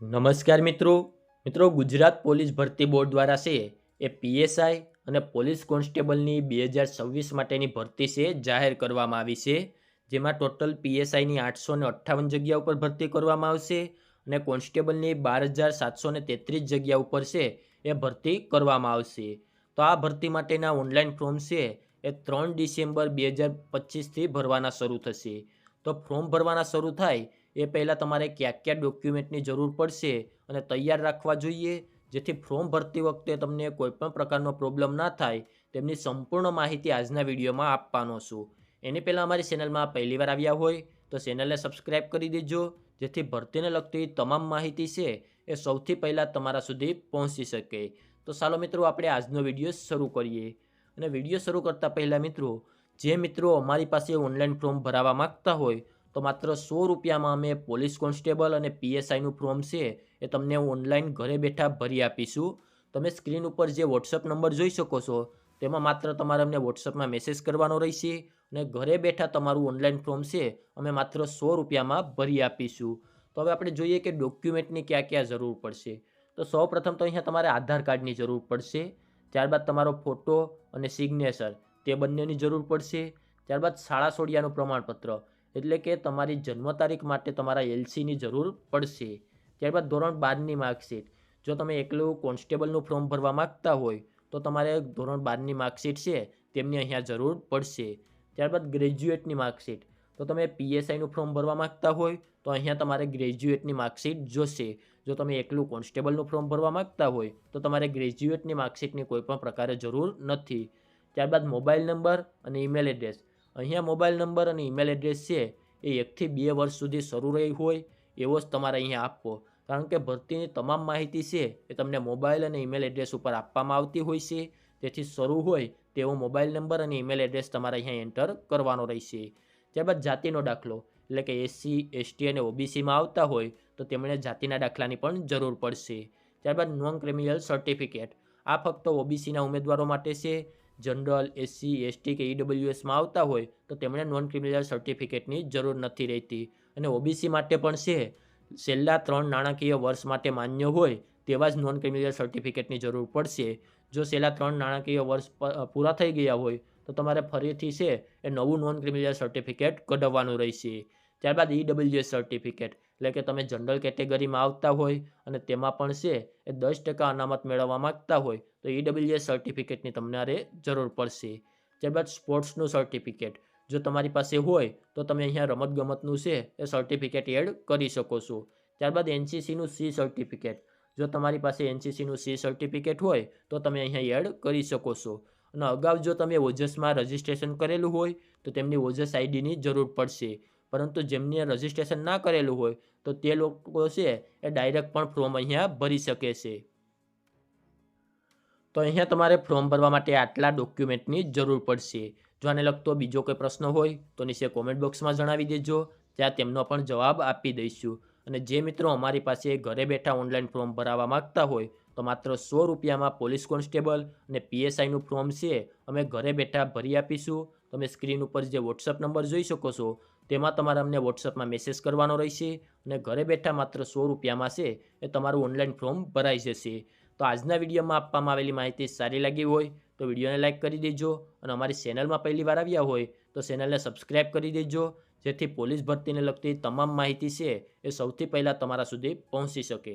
નમસ્કાર મિત્રો ગુજરાત પોલીસ ભરતી બોર્ડ દ્વારા છે એ પીએસઆઈ અને પોલીસ કોન્સ્ટેબલની 2026 માટેની ભરતી છે જાહેર કરવામાં આવી છે, જેમાં ટોટલ પીએસઆઈની 858 જગ્યા ઉપર ભરતી કરવામાં આવશે અને કોન્સ્ટેબલની 12,733 જગ્યા ઉપર છે એ ભરતી કરવામાં આવશે. તો આ ભરતી માટેના ઓનલાઈન ફોર્મ છે એ 3 ડિસેમ્બર 2025થી ભરવાના શરૂ થશે. તો ફોર્મ ભરવાના શરૂ થાય એ પહેલાં તમારે કયા ડોક્યુમેન્ટની જરૂર પડશે અને તૈયાર રાખવા જોઈએ, જેથી ફોર્મ ભરતી વખતે તમને કોઈપણ પ્રકારનો પ્રોબ્લેમ ના થાય તેમની સંપૂર્ણ માહિતી આજના વિડીયોમાં આપવાનો છું. એની પહેલાં અમારી ચેનલમાં પહેલીવાર આવ્યા હોય તો ચેનલને સબસ્ક્રાઈબ કરી દેજો, જેથી ભરતીને લગતી તમામ માહિતી છે એ સૌથી પહેલાં તમારા સુધી પહોંચી શકે. તો ચાલો મિત્રો, આપણે આજનો વિડીયો શરૂ કરીએ. અને વિડીયો શરૂ કરતાં પહેલાં જે મિત્રો અમારી પાસે ઓનલાઈન ફોર્મ ભરાવા માગતા હોય તો માત્ર 100 રૂપિયામાં અમે પોલીસ કોન્સ્ટેબલ અને પીએસઆઈનું ફોર્મ છે એ તમને ઓનલાઈન ઘરે બેઠા ભરી આપીશું. તમે સ્ક્રીન ઉપર જે વોટ્સઅપ નંબર જોઈ શકો છો તેમાં માત્ર તમારે અમને વોટ્સઅપમાં મેસેજ કરવાનો રહેશે અને ઘરે બેઠા તમારું ઓનલાઈન ફોર્મ છે અમે માત્ર 100 રૂપિયામાં ભરી આપીશું. તો હવે આપણે જોઈએ કે ડોક્યુમેન્ટની ક્યાં જરૂર પડશે. તો સૌપ્રથમ તો અહીંયા તમારે આધાર કાર્ડની જરૂર પડશે, ત્યારબાદ તમારો ફોટો અને સિગ્નેચર તે બંનેની જરૂર પડશે, ત્યારબાદ શાળા સોડિયાનું પ્રમાણપત્ર એટલે કે તમારી જન્મ તારીખ માટે તમારા એલસીની જરૂર પડશે, ત્યારબાદ ધોરણ 12ની માર્કશીટ. જો તમે એકલું કોન્સ્ટેબલનું ફોર્મ ભરવા માગતા હોય તો તમારે ધોરણ 12ની માર્કશીટ છે તેમની અહીંયા જરૂર પડશે, ત્યારબાદ ગ્રેજ્યુએટની માર્કશીટ. તો તમે પીએસઆઈનું ફોર્મ ભરવા માગતા હોય તો અહીંયા તમારે ગ્રેજ્યુએટની માર્કશીટ જોશે. જો તમે એકલું કોન્સ્ટેબલનું ફોર્મ ભરવા માગતા હોય તો તમારે ગ્રેજ્યુએટની માર્કશીટની કોઈપણ પ્રકારે જરૂર નથી. ત્યારબાદ મોબાઈલ નંબર અને ઈમેલ એડ્રેસ. અહીંયા મોબાઈલ નંબર અને ઈમેલ એડ્રેસ છે એ 1 થી 2 વર્ષ સુધી શરૂ રહી હોય એવો જ તમારે અહીંયા આપવો, કારણ કે ભરતીની તમામ માહિતી છે એ તમને મોબાઈલ અને ઈમેલ એડ્રેસ ઉપર આપવામાં આવતી હોય છે. તેથી શરૂ હોય તેવો મોબાઈલ નંબર અને ઈમેલ એડ્રેસ તમારે અહીંયા એન્ટર કરવાનો રહેશે. ત્યારબાદ જાતિનો દાખલો એટલે કે એસસી એસટી અને ઓબીસીમાં આવતા હોય તો તેમણે જાતિના દાખલાની પણ જરૂર પડશે. ત્યારબાદ નોન ક્રિમિનલ સર્ટિફિકેટ. આ ફક્ત ઓબીસીના ઉમેદવારો માટે છે. જનરલ, એસસી એસટી કે ઈડબ્લ્યુએસમાં આવતા હોય તો તેમણે નોન ક્રિમિનલ સર્ટિફિકેટની જરૂર નથી રહેતી. અને ઓબીસી માટે પણ છે, છેલ્લા 3 નાણાકીય વર્ષ માટે માન્ય હોય તેવા જ નોન ક્રિમિનલ સર્ટિફિકેટની જરૂર પડશે. જો છેલ્લા 3 નાણાકીય વર્ષ પૂરા થઈ ગયા હોય તો તમારે ફરીથી છે એ નવું નોન ક્રિમિનલ સર્ટિફિકેટ કઢાવવાનું રહેશે. ત્યારબાદ ઈડબ્લ્યુએસ સર્ટિફિકેટ એટલે કે તમે જનરલ કેટેગરીમાં આવતા હોય અને તેમાં પણ છે એ 10% અનામત મેળવવા માગતા હોય તો ઈડબ્લ્યુએસ સર્ટિફિકેટની તમારે જરૂર પડશે. ત્યારબાદ સ્પોર્ટ્સનું સર્ટિફિકેટ જો તમારી પાસે હોય તો તમે અહીંયા રમતગમતનું છે એ સર્ટિફિકેટ એડ કરી શકો છો. ત્યારબાદ એનસીસીનું સી સર્ટિફિકેટ. જો તમારી પાસે એનસીસીનું સી સર્ટિફિકેટ હોય તો તમે અહીંયા એડ કરી શકો છો. અને અગાઉ જો તમે ઓજસમાં રજિસ્ટ્રેશન કરેલું હોય તો તેમની ઓજસ આઈડીની જરૂર પડશે, પરંતુ જેમને રજિસ્ટ્રેશન ના કરેલું હોય તો તે લોકો છે એ ડાયરેક્ટ પણ ફોર્મ અહીંયા ભરી શકે છે. તો અહીંયા તમારે ફોર્મ ભરવા માટે આટલા ડોક્યુમેન્ટની જરૂર પડશે. જો આને લગતો બીજો કોઈ પ્રશ્ન હોય તો નીચે કોમેન્ટ બોક્સમાં જણાવી દેજો, ત્યાં તેમનો પણ જવાબ આપી દઈશું. અને જે મિત્રો અમારી પાસે ઘરે બેઠા ઓનલાઈન ફોર્મ ભરાવા માગતા હોય તો માત્ર 100 રૂપિયામાં પોલીસ કોન્સ્ટેબલ અને પીએસઆઈનું ફોર્મ છે અમે ઘરે બેઠા ભરી આપીશું. તમે સ્ક્રીન ઉપર જે વોટ્સઅપ નંબર જોઈ શકો છો તેમાં તમારે અમને વોટ્સઅપમાં મેસેજ કરવાનો રહેશે અને ઘરે બેઠા માત્ર 100 રૂપિયામાં છે એ તમારું ઓનલાઈન ફોર્મ ભરાઈ જશે. તો આજના વિડીયોમાં આપવામાં આવેલી માહિતી સારી લાગી હોય તો વિડીયોને લાઇક કરી દેજો અને અમારી ચેનલમાં પહેલી વાર આવ્યા હોય તો ચેનલને સબસ્ક્રાઈબ કરી દેજો, જેથી પોલીસ ભરતીને લગતી તમામ માહિતી છે એ સૌથી પહેલાં તમારા સુધી પહોંચી શકે.